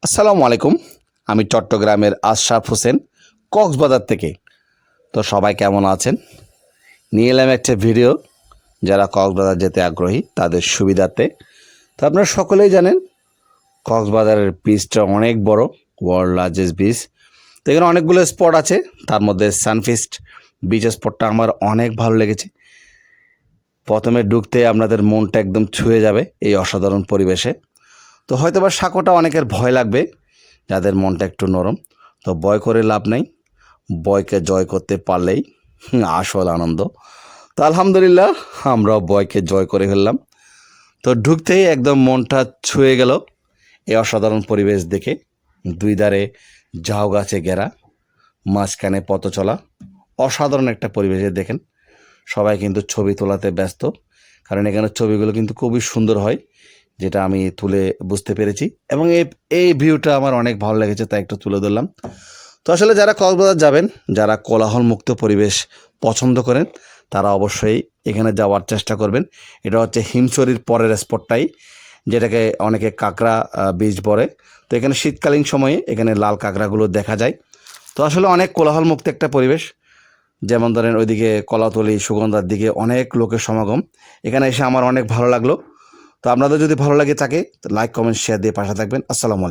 আসসালামু আলাইকুম। আমি চট্টগ্রামের আশরাফ হোসেন, কক্সবাজার থেকে। তো সবাই কেমন আছেন? নিয়ে এলাম একটা ভিডিও, যারা কক্সবাজার যেতে আগ্রহী তাদের সুবিধার্থে। তো আপনারা সকলেই জানেন কক্সবাজারের বিচটা অনেক বড়, ওয়ার্ল্ড লার্জেস্ট বিচ। তো এখানে অনেকগুলো স্পট আছে, তার মধ্যে সানফিস্ট বিচ স্পটটা আমার অনেক ভালো লেগেছে। প্রথমে ঢুকতে আপনাদের মনটা একদম ছুঁয়ে যাবে এই অসাধারণ পরিবেশে। তো হয়তো বা সাঁকোটা অনেকের ভয় লাগবে, যাদের মনটা একটু নরম। তো ভয় করে লাভ নেই, ভয়কে জয় করতে পারলেই আসল আনন্দ। তো আলহামদুলিল্লাহ আমরাও ভয়কে জয় করে ফেললাম। তো ঢুকতেই একদম মনটা ছুঁয়ে গেল এই অসাধারণ পরিবেশ দেখে। দুই ধারে ঝাউ গাছে ঘেরা, মাঝখানে পথ চলা, অসাধারণ একটা পরিবেশে দেখেন। সবাই কিন্তু ছবি তোলাতে ব্যস্ত, কারণ এখানে ছবিগুলো কিন্তু খুবই সুন্দর হয়, যেটা আমি তুলে বুঝতে পেরেছি। এবং এই ভিউটা আমার অনেক ভালো লেগেছে, তাই একটু তুলে ধরলাম। তো আসলে যারা কক্সবাজার যাবেন, যারা কোলাহলমুক্ত পরিবেশ পছন্দ করেন, তারা অবশ্যই এখানে যাওয়ার চেষ্টা করবেন। এটা হচ্ছে হিমছড়ির পরের স্পটটাই, যেটাকে অনেকে কাঁকড়া বীচ বলে। তো এখানে শীতকালীন সময়ে এখানে লাল কাঁকড়াগুলো দেখা যায়। তো আসলে অনেক কোলাহলমুক্ত একটা পরিবেশ। যেমন ধরেন ওইদিকে কলাতলি, সুগন্ধার দিকে অনেক লোকের সমাগম। এখানে এসে আমার অনেক ভালো লাগলো। তো আপনাদের যদি ভালো লাগে থাকে, লাইক কমেন্ট শেয়ার দিয়ে পাশে থাকবেন। আসসালামু আলাইকুম।